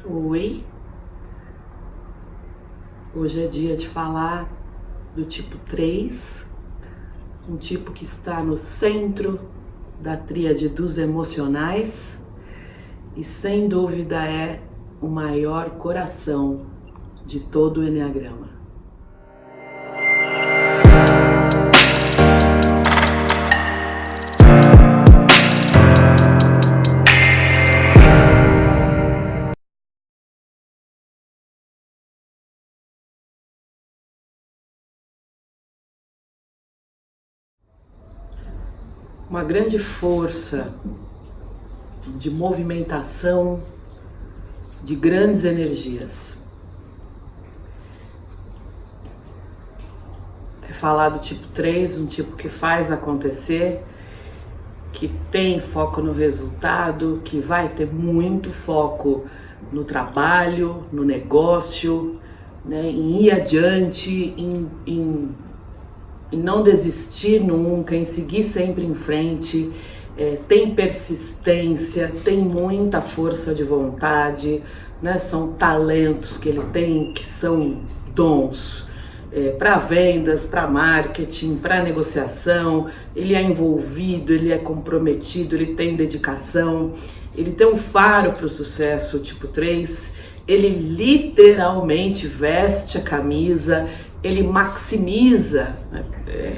Oi, hoje é dia de falar do tipo 3, um tipo que está no centro da tríade dos emocionais e sem dúvida é o maior coração de todo o Eneagrama. Uma grande força de movimentação de grandes energias. É falar do tipo 3, um tipo que faz acontecer, que tem foco no resultado, que vai ter muito foco no trabalho, no negócio, né, em ir adiante, em não desistir nunca, em seguir sempre em frente. Tem persistência, tem muita força de vontade, né? São talentos que ele tem, que são dons para vendas, para marketing, para negociação. Ele é envolvido, ele é comprometido, ele tem dedicação, ele tem um faro para o sucesso tipo 3, ele literalmente veste a camisa, ele maximiza, né,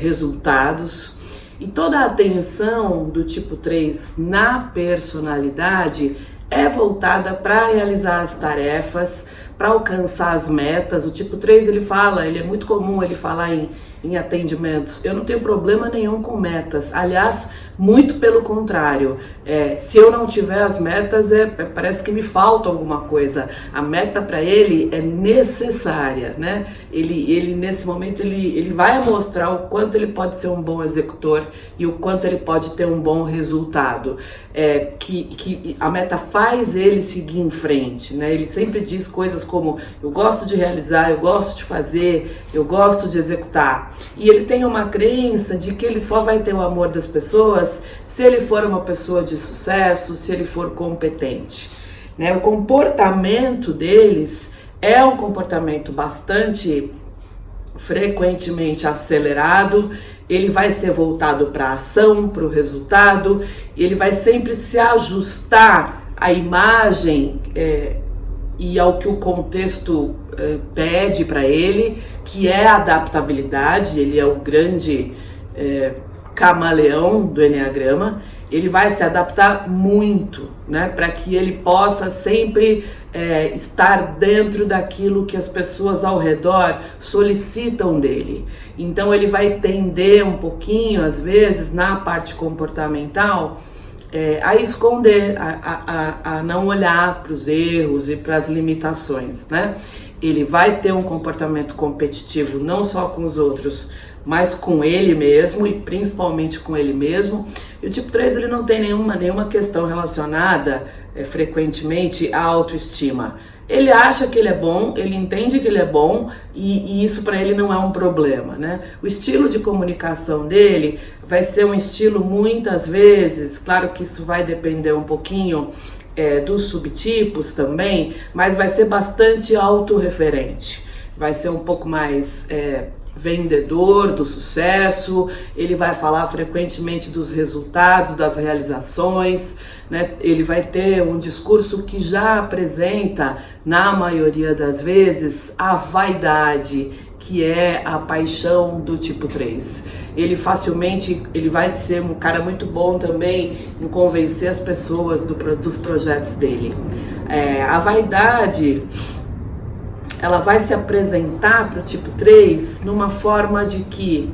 resultados. E toda a atenção do tipo 3 na personalidade é voltada para realizar as tarefas, para alcançar as metas. O tipo 3 ele é muito comum ele falar em atendimentos: eu não tenho problema nenhum com metas, aliás, muito pelo contrário, se eu não tiver as metas, parece que me falta alguma coisa. A meta para ele é necessária, né? Ele nesse momento ele vai mostrar o quanto ele pode ser um bom executor e o quanto ele pode ter um bom resultado, que a meta faz ele seguir em frente, né? Ele sempre diz coisas como: eu gosto de realizar, eu gosto de fazer, eu gosto de executar. E ele tem uma crença de que ele só vai ter o amor das pessoas se ele for uma pessoa de sucesso, se ele for competente, né? O comportamento deles é um comportamento bastante frequentemente acelerado. Ele vai ser voltado para a ação, para o resultado, ele vai sempre se ajustar à imagem e ao que o contexto pede para ele, que é a adaptabilidade. Ele é o grande camaleão do Eneagrama. Ele vai se adaptar muito, né, para que ele possa sempre estar dentro daquilo que as pessoas ao redor solicitam dele. Então ele vai tender um pouquinho, às vezes, na parte comportamental, a esconder, a não olhar para os erros e para as limitações, né? Ele vai ter um comportamento competitivo não só com os outros, mas com ele mesmo, e principalmente com ele mesmo. E o tipo 3 ele não tem nenhuma questão relacionada frequentemente à autoestima. Ele acha que ele é bom, ele entende que ele é bom, e isso para ele não é um problema, né? O estilo de comunicação dele vai ser um estilo, muitas vezes, claro que isso vai depender um pouquinho dos subtipos também, mas vai ser bastante autorreferente, vai ser um pouco mais vendedor do sucesso. Ele vai falar frequentemente dos resultados, das realizações, né? Ele vai ter um discurso que já apresenta, na maioria das vezes, a vaidade, que é a paixão do tipo 3. Ele facilmente, ele vai ser um cara muito bom também em convencer as pessoas dos projetos dele. A vaidade, ela vai se apresentar para o tipo 3 numa forma de que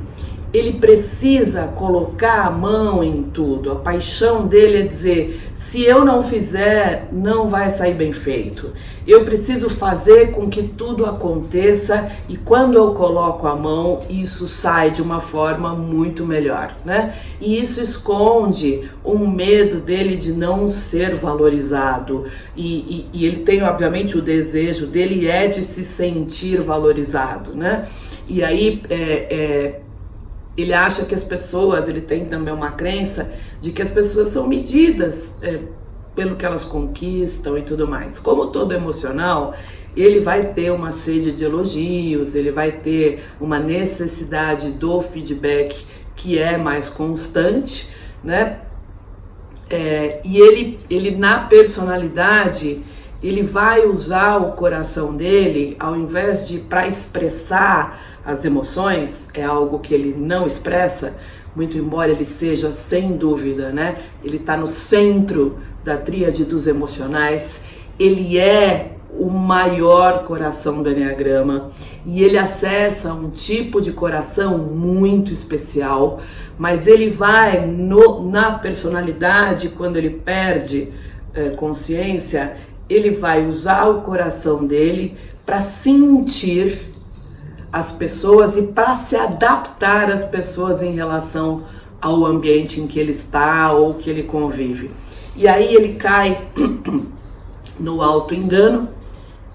ele precisa colocar a mão em tudo. A paixão dele é dizer: se eu não fizer, não vai sair bem feito. Eu preciso fazer com que tudo aconteça, e quando eu coloco a mão, isso sai de uma forma muito melhor, né? E isso esconde um medo dele de não ser valorizado. E ele tem, obviamente, o desejo dele de se sentir valorizado, né? E aí ele acha que as pessoas, ele tem também uma crença de que as pessoas são medidas pelo que elas conquistam e tudo mais. Como todo emocional, ele vai ter uma sede de elogios, ele vai ter uma necessidade do feedback que é mais constante, né? E ele na personalidade, ele vai usar o coração dele, ao invés de para expressar as emoções, é algo que ele não expressa, muito embora ele seja, sem dúvida, né? Ele está no centro da tríade dos emocionais, ele é o maior coração do Enneagrama e ele acessa um tipo de coração muito especial, mas ele vai na personalidade, quando ele perde consciência, ele vai usar o coração dele para sentir as pessoas e para se adaptar às pessoas em relação ao ambiente em que ele está ou que ele convive. E aí ele cai no auto-engano.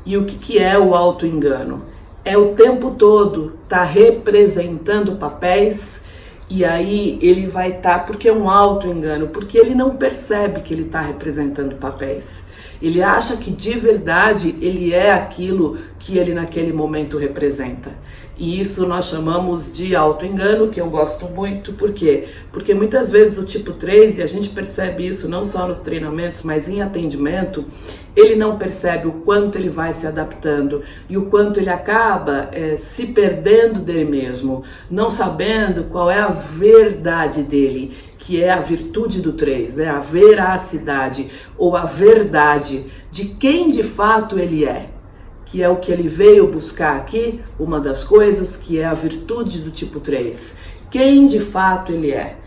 E o que é o auto-engano? É o tempo todo tá representando papéis, e aí ele vai estar, porque é um auto-engano, porque ele não percebe que ele está representando papéis. Ele acha que de verdade ele é aquilo que ele naquele momento representa. E isso nós chamamos de auto-engano, que eu gosto muito, por quê? Porque muitas vezes o tipo 3, e a gente percebe isso não só nos treinamentos, mas em atendimento, ele não percebe o quanto ele vai se adaptando e o quanto ele acaba se perdendo dele mesmo, não sabendo qual é a verdade dele, que é a virtude do 3, né? A veracidade ou a verdade de quem de fato ele é, que é o que ele veio buscar aqui, uma das coisas que é a virtude do tipo 3, quem de fato ele é.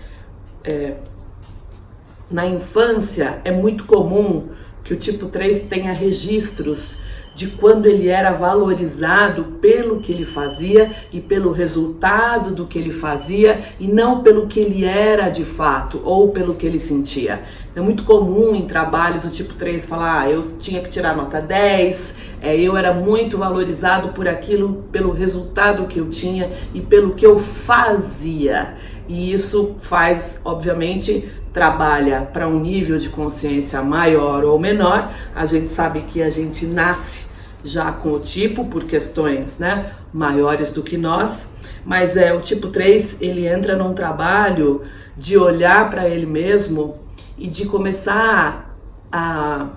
Na infância é muito comum que o tipo 3 tenha registros de quando ele era valorizado pelo que ele fazia e pelo resultado do que ele fazia e não pelo que ele era de fato ou pelo que ele sentia. É muito comum em trabalhos o tipo 3 falar, eu tinha que tirar nota 10, eu era muito valorizado por aquilo, pelo resultado que eu tinha e pelo que eu fazia. E isso faz, obviamente, trabalha para um nível de consciência maior ou menor. A gente sabe que a gente nasce já com o tipo, por questões, né, maiores do que nós, mas o tipo 3, ele entra num trabalho de olhar para ele mesmo e de começar a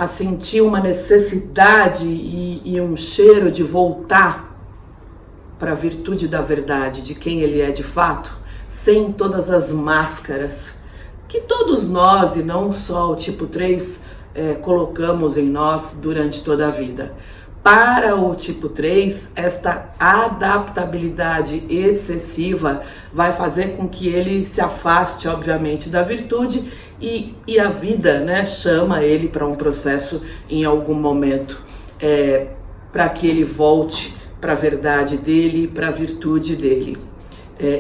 sentir uma necessidade e um cheiro de voltar para a virtude da verdade, de quem ele é de fato, sem todas as máscaras que todos nós, e não só o tipo 3, colocamos em nós durante toda a vida. Para o tipo 3, esta adaptabilidade excessiva vai fazer com que ele se afaste, obviamente, da virtude e a vida, né, chama ele para um processo em algum momento, para que ele volte para a verdade dele, para a virtude dele.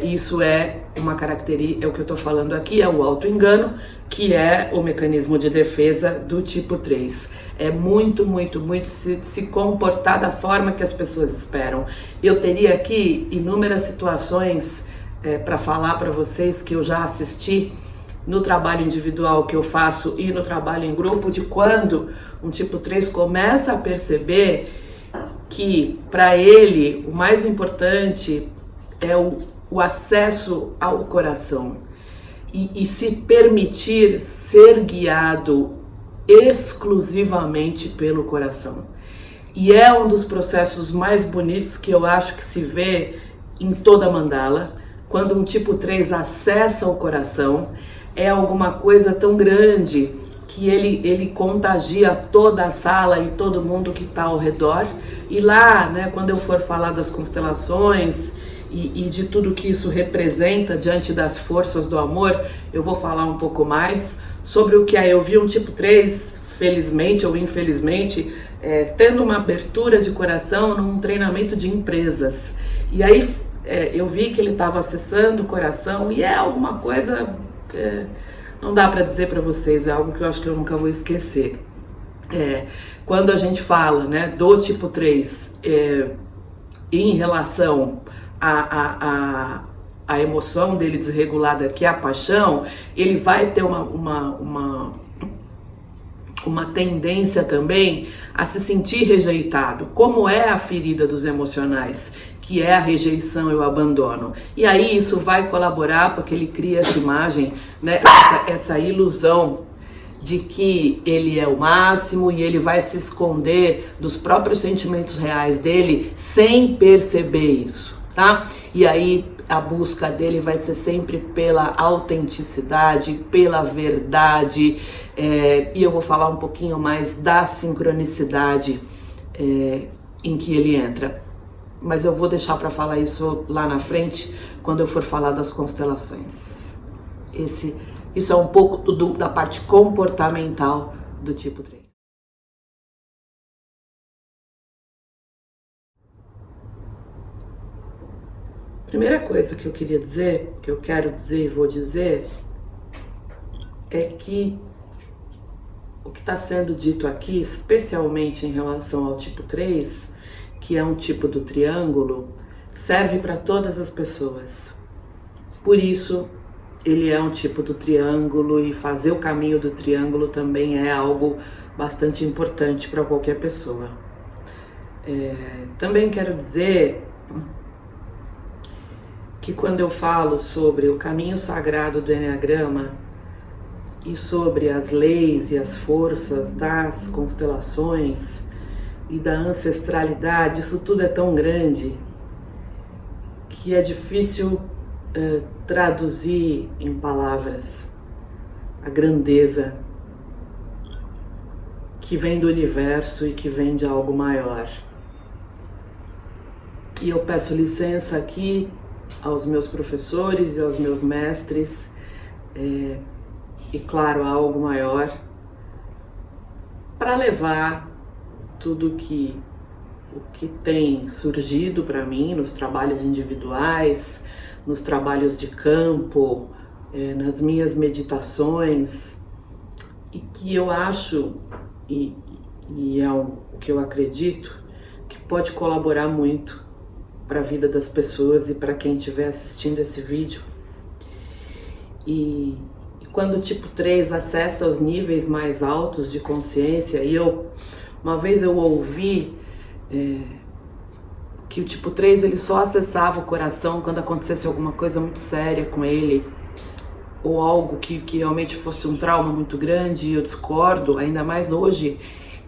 Isso é uma característica, é o que eu estou falando aqui, é o auto-engano, que é o mecanismo de defesa do tipo 3. É muito se comportar da forma que as pessoas esperam. Eu teria aqui inúmeras situações para falar para vocês que eu já assisti no trabalho individual que eu faço e no trabalho em grupo, de quando um tipo 3 começa a perceber que para ele o mais importante é o acesso ao coração e se permitir ser guiado exclusivamente pelo coração. E é um dos processos mais bonitos que eu acho que se vê em toda a mandala. Quando um tipo 3 acessa o coração, é alguma coisa tão grande que ele contagia toda a sala e todo mundo que está ao redor. E lá, né, quando eu for falar das constelações e de tudo que isso representa diante das forças do amor, eu vou falar um pouco mais sobre o que é. Eu vi um tipo 3, felizmente ou infelizmente, tendo uma abertura de coração num treinamento de empresas. E aí eu vi que ele estava acessando o coração e é alguma coisa, não dá para dizer para vocês, é algo que eu acho que eu nunca vou esquecer. Quando a gente fala, né, do tipo 3 em relação a emoção dele desregulada, que é a paixão, ele vai ter uma tendência também a se sentir rejeitado, como é a ferida dos emocionais, que é a rejeição e o abandono. E aí isso vai colaborar porque ele cria essa imagem, né, essa ilusão de que ele é o máximo e ele vai se esconder dos próprios sentimentos reais dele sem perceber isso, tá? E aí a busca dele vai ser sempre pela autenticidade, pela verdade, e eu vou falar um pouquinho mais da sincronicidade em que ele entra. Mas eu vou deixar para falar isso lá na frente, quando eu for falar das constelações. Isso é um pouco da parte comportamental do tipo 3. Primeira coisa que eu queria dizer, que eu quero dizer e vou dizer, é que o que está sendo dito aqui, especialmente em relação ao tipo 3, que é um tipo do triângulo, serve para todas as pessoas. Por isso, ele é um tipo do triângulo e fazer o caminho do triângulo também é algo bastante importante para qualquer pessoa. Também quero dizer que quando eu falo sobre o caminho sagrado do Enneagrama e sobre as leis e as forças das constelações e da ancestralidade, isso tudo é tão grande que é difícil traduzir em palavras a grandeza que vem do universo e que vem de algo maior. E eu peço licença aqui aos meus professores e aos meus mestres, e claro, a algo maior, para levar tudo o que tem surgido para mim nos trabalhos individuais, nos trabalhos de campo, nas minhas meditações, e que eu acho, e é o que eu acredito, que pode colaborar muito para a vida das pessoas e para quem estiver assistindo esse vídeo. E quando o tipo 3 acessa os níveis mais altos de consciência, e uma vez eu ouvi que o tipo 3 ele só acessava o coração quando acontecesse alguma coisa muito séria com ele, ou algo que realmente fosse um trauma muito grande, e eu discordo, ainda mais hoje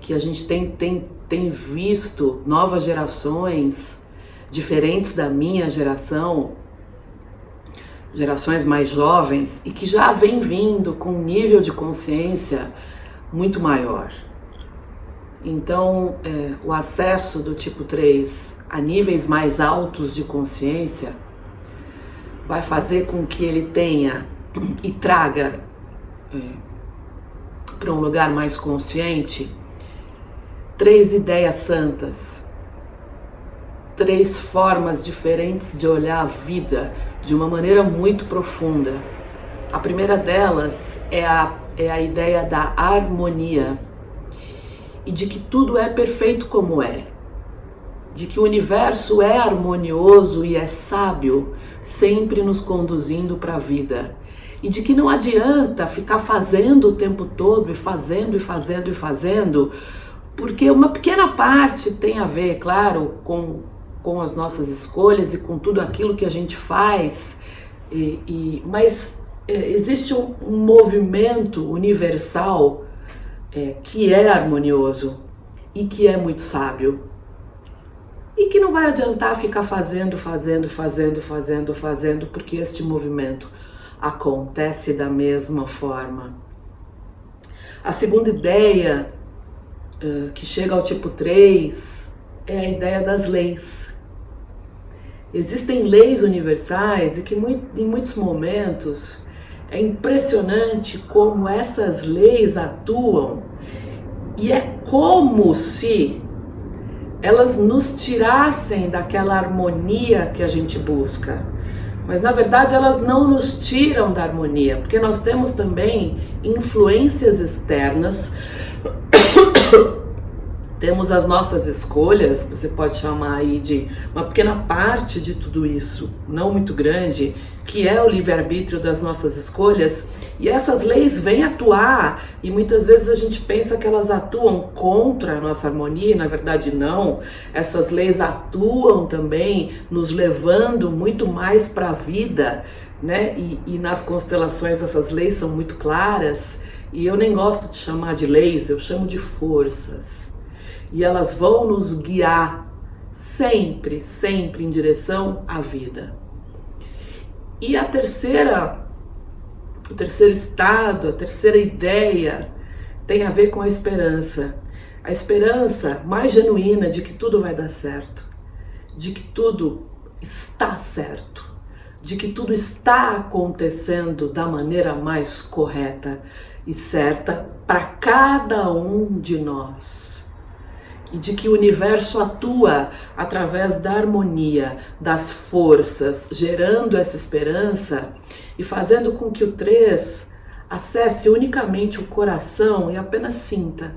que a gente tem visto novas gerações diferentes da minha geração, gerações mais jovens, e que já vem vindo com um nível de consciência muito maior. Então, o acesso do tipo 3 a níveis mais altos de consciência vai fazer com que ele tenha e traga para um lugar mais consciente 3 ideias santas, 3 formas diferentes de olhar a vida de uma maneira muito profunda. A primeira delas é a ideia da harmonia e de que tudo é perfeito como é, de que o universo é harmonioso e é sábio, sempre nos conduzindo para a vida, e de que não adianta ficar fazendo o tempo todo e fazendo e fazendo e fazendo, porque uma pequena parte tem a ver, claro, com as nossas escolhas e com tudo aquilo que a gente faz, mas existe um movimento universal que é harmonioso e que é muito sábio, e que não vai adiantar ficar fazendo, porque este movimento acontece da mesma forma. A segunda ideia que chega ao tipo 3 é a ideia das leis. Existem leis universais e que em muitos momentos é impressionante como essas leis atuam, e é como se elas nos tirassem daquela harmonia que a gente busca. Mas na verdade elas não nos tiram da harmonia, porque nós temos também influências externas Temos as nossas escolhas, você pode chamar aí de uma pequena parte de tudo isso, não muito grande, que é o livre-arbítrio das nossas escolhas, e essas leis vêm atuar, e muitas vezes a gente pensa que elas atuam contra a nossa harmonia, e na verdade não, essas leis atuam também nos levando muito mais para a vida, né? E nas constelações essas leis são muito claras, e eu nem gosto de chamar de leis, eu chamo de forças. E elas vão nos guiar sempre, sempre em direção à vida. E o terceiro estado, a terceira ideia tem a ver com a esperança. A esperança mais genuína de que tudo vai dar certo, de que tudo está certo, de que tudo está acontecendo da maneira mais correta e certa para cada um de nós. E de que o universo atua através da harmonia, das forças, gerando essa esperança e fazendo com que o 3 acesse unicamente o coração e apenas sinta.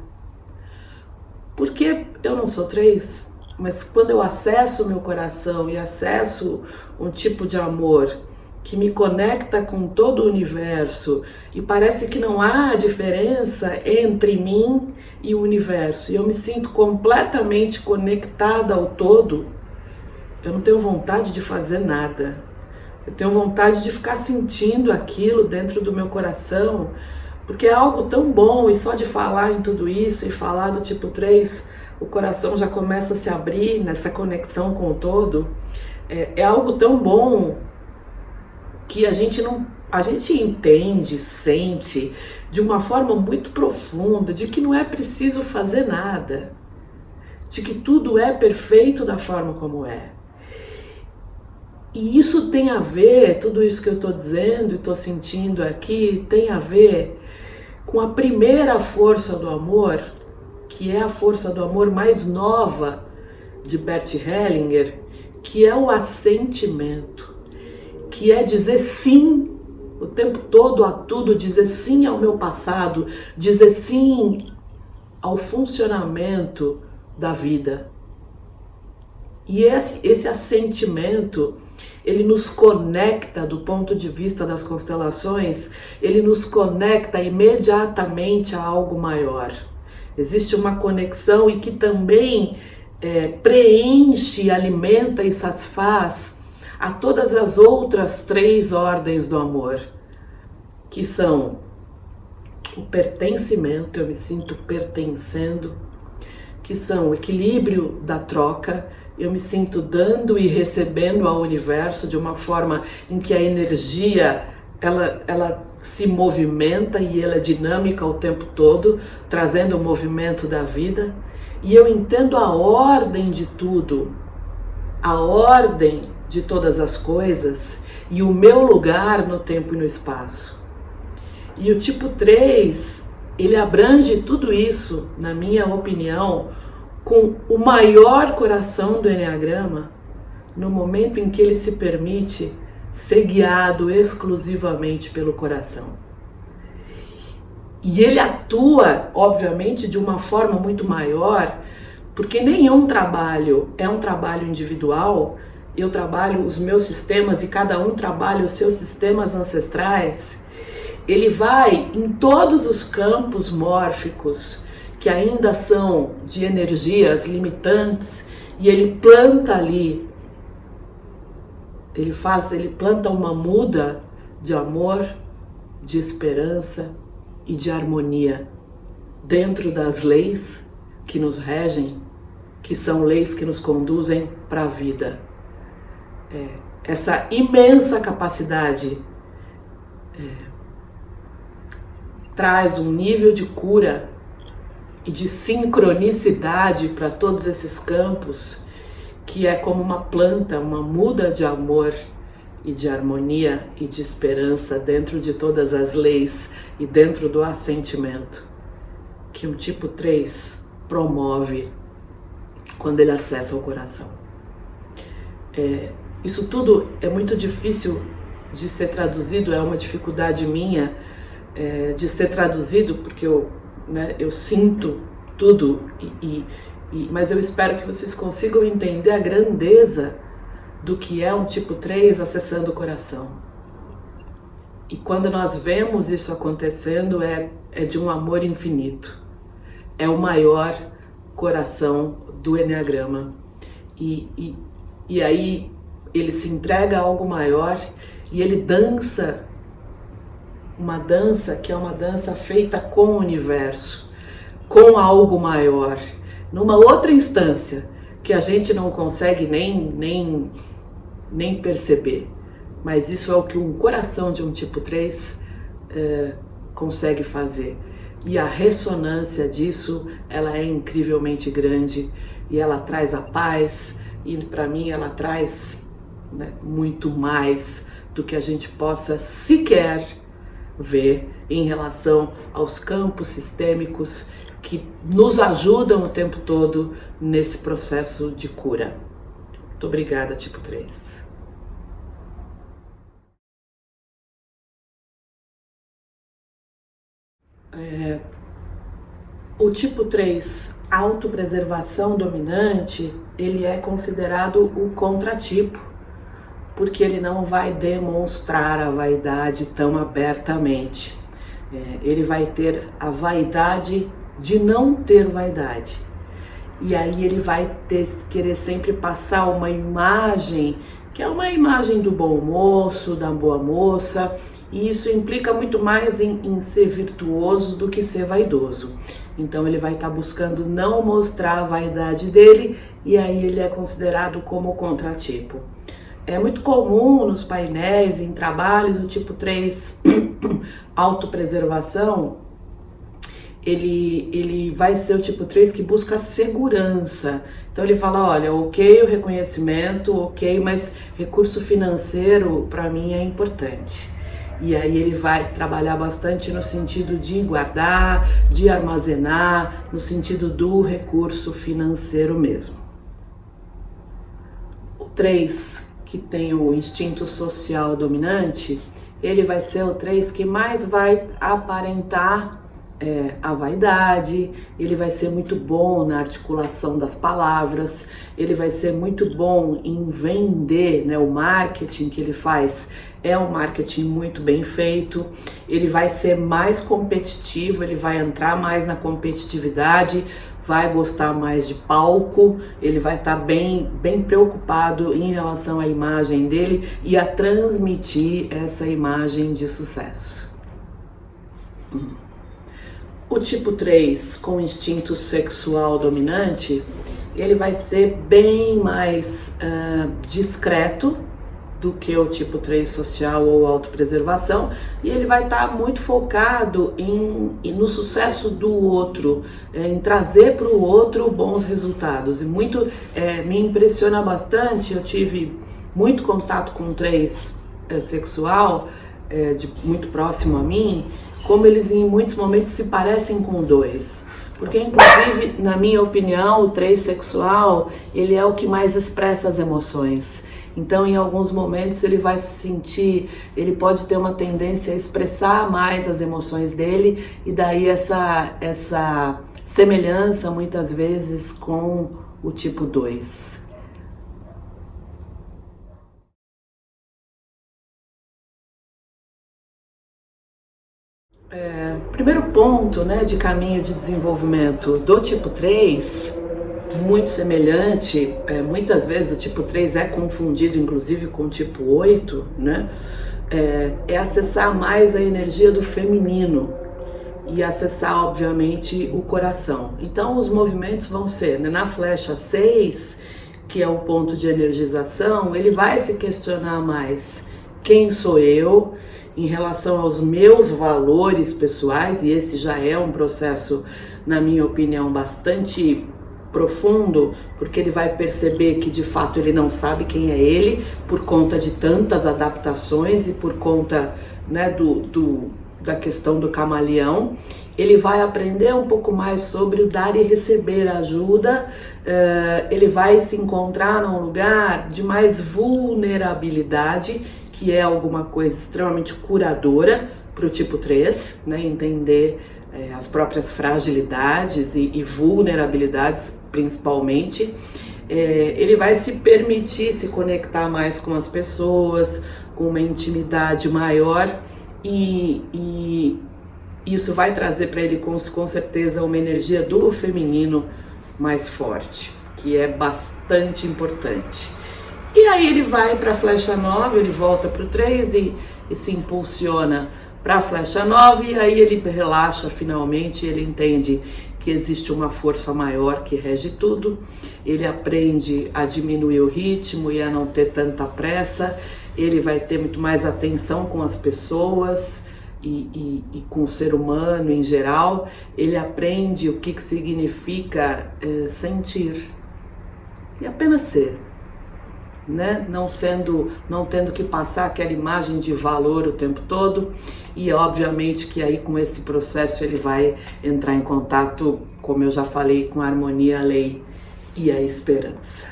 Porque eu não sou 3, mas quando eu acesso o meu coração e acesso um tipo de amor que me conecta com todo o universo e parece que não há diferença entre mim e o universo, e eu me sinto completamente conectada ao todo, eu não tenho vontade de fazer nada. Eu tenho vontade de ficar sentindo aquilo dentro do meu coração, porque é algo tão bom, e só de falar em tudo isso e falar do tipo 3, o coração já começa a se abrir nessa conexão com o todo. É algo tão bom que a gente entende, sente de uma forma muito profunda, de que não é preciso fazer nada, de que tudo é perfeito da forma como é. E isso tem a ver, tudo isso que eu estou dizendo e estou sentindo aqui, tem a ver com a primeira força do amor, que é a força do amor mais nova de Bert Hellinger, que é o assentimento, que é dizer sim o tempo todo a tudo, dizer sim ao meu passado, dizer sim ao funcionamento da vida. E esse assentimento, ele nos conecta do ponto de vista das constelações, ele nos conecta imediatamente a algo maior. Existe uma conexão e que também preenche, alimenta e satisfaz a todas as outras 3 ordens do amor, que são o pertencimento, eu me sinto pertencendo, que são o equilíbrio da troca, eu me sinto dando e recebendo ao universo de uma forma em que a energia ela se movimenta e ela é dinâmica o tempo todo, trazendo o movimento da vida, e eu entendo a ordem de tudo, a ordem de todas as coisas e o meu lugar no tempo e no espaço. E o tipo 3, ele abrange tudo isso, na minha opinião, com o maior coração do Eneagrama, no momento em que ele se permite ser guiado exclusivamente pelo coração. E ele atua, obviamente, de uma forma muito maior, porque nenhum trabalho é um trabalho individual. Eu trabalho os meus sistemas e cada um trabalha os seus sistemas ancestrais. Ele vai em todos os campos mórficos que ainda são de energias limitantes e ele planta ali, ele planta uma muda de amor, de esperança e de harmonia dentro das leis que nos regem, que são leis que nos conduzem para a vida. Essa imensa capacidade traz um nível de cura e de sincronicidade para todos esses campos, que é como uma planta, uma muda de amor e de harmonia e de esperança dentro de todas as leis e dentro do assentimento, que o tipo 3 promove quando ele acessa o coração. Isso tudo é muito difícil de ser traduzido, é uma dificuldade minha de ser traduzido, porque eu sinto tudo, mas eu espero que vocês consigam entender a grandeza do que é um tipo 3 acessando o coração. E quando nós vemos isso acontecendo, é de um amor infinito. É o maior coração do Eneagrama. E aí ele se entrega a algo maior e ele dança uma dança que é uma dança feita com o universo, com algo maior, numa outra instância que a gente não consegue nem perceber. Mas isso é o que um coração de um tipo 3 consegue fazer. E a ressonância disso, ela é incrivelmente grande e ela traz a paz e para mim ela traz, né, muito mais do que a gente possa sequer ver em relação aos campos sistêmicos que nos ajudam o tempo todo nesse processo de cura. Muito obrigada, tipo 3. O tipo 3 autopreservação dominante, ele é considerado o contratipo, porque ele não vai demonstrar a vaidade tão abertamente. Ele vai ter a vaidade de não ter vaidade. E aí ele vai querer sempre passar uma imagem, que é uma imagem do bom moço, da boa moça, e isso implica muito mais em ser virtuoso do que ser vaidoso. Então ele vai estar buscando não mostrar a vaidade dele, e aí ele é considerado como contratipo. É muito comum nos painéis, em trabalhos, o tipo 3 autopreservação, ele vai ser o tipo 3 que busca segurança. Então ele fala, olha, ok o reconhecimento, ok, mas recurso financeiro para mim é importante. E aí ele vai trabalhar bastante no sentido de guardar, de armazenar, no sentido do recurso financeiro mesmo. O 3, que tem o instinto social dominante, ele vai ser o 3 que mais vai aparentar a vaidade, ele vai ser muito bom na articulação das palavras, ele vai ser muito bom em vender, né? O marketing que ele faz é um marketing muito bem feito, ele vai ser mais competitivo, ele vai entrar mais na competitividade, vai gostar mais de palco, ele vai estar bem preocupado em relação à imagem dele e a transmitir essa imagem de sucesso. O tipo 3 com instinto sexual dominante, ele vai ser bem mais discreto do que o tipo 3 social ou autopreservação, e ele vai estar muito focado no sucesso do outro, em trazer para o outro bons resultados. E muito me impressiona bastante, eu tive muito contato com 3 sexual, muito próximo a mim, como eles em muitos momentos se parecem com o 2. Porque inclusive, na minha opinião, o 3 sexual, ele é o que mais expressa as emoções. Então, em alguns momentos, ele vai se sentir, ele pode ter uma tendência a expressar mais as emoções dele, e daí essa semelhança, muitas vezes, com o tipo 2. Primeiro ponto, né, de caminho de desenvolvimento do tipo 3, muito semelhante, muitas vezes o tipo 3 é confundido inclusive com o tipo 8, né, é acessar mais a energia do feminino e acessar, obviamente, o coração. Então os movimentos vão ser, né, na flecha 6, que é o ponto de energização, ele vai se questionar mais quem sou eu, em relação aos meus valores pessoais, e esse já é um processo, na minha opinião, bastante profundo, porque ele vai perceber que de fato ele não sabe quem é ele, por conta de tantas adaptações e por conta, né, da questão do camaleão. Ele vai aprender um pouco mais sobre o dar e receber ajuda, ele vai se encontrar num lugar de mais vulnerabilidade, que é alguma coisa extremamente curadora para o tipo 3, né? Entender as próprias fragilidades e vulnerabilidades, principalmente, ele vai se permitir se conectar mais com as pessoas, com uma intimidade maior, e isso vai trazer para ele com certeza uma energia do feminino mais forte, que é bastante importante. E aí ele vai para a flecha 9, ele volta para o 3 e se impulsiona para a flecha 9, e aí ele relaxa finalmente, ele entende que existe uma força maior que rege tudo, ele aprende a diminuir o ritmo e a não ter tanta pressa, ele vai ter muito mais atenção com as pessoas e com o ser humano em geral, ele aprende o que significa sentir e apenas ser. Né? Não tendo que passar aquela imagem de valor o tempo todo, e obviamente que aí com esse processo ele vai entrar em contato, como eu já falei, com a harmonia, a lei e a esperança.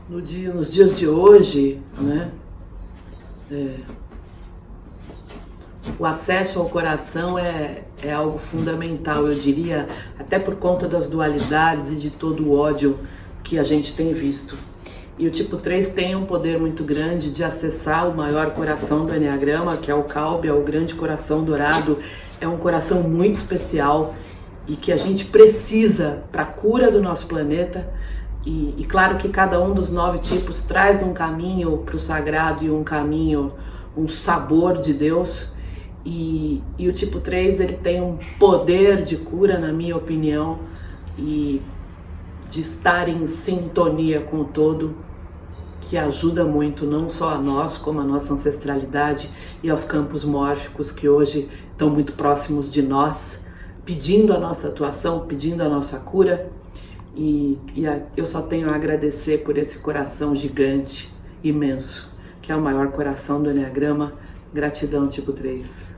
Nos dias de hoje, né, o acesso ao coração é algo fundamental, eu diria, até por conta das dualidades e de todo o ódio que a gente tem visto. E o tipo 3 tem um poder muito grande de acessar o maior coração do Enneagrama, que é o Kalbi, é o grande coração dourado. É um coração muito especial e que a gente precisa para a cura do nosso planeta. E claro que cada um dos 9 tipos traz um caminho para o sagrado e um caminho, um sabor de Deus. E o tipo 3 ele tem um poder de cura, na minha opinião, e de estar em sintonia com o todo, que ajuda muito não só a nós, como a nossa ancestralidade e aos campos mórficos que hoje estão muito próximos de nós, pedindo a nossa atuação, pedindo a nossa cura. Eu só tenho a agradecer por esse coração gigante, imenso, que é o maior coração do Enneagrama. Gratidão, tipo 3.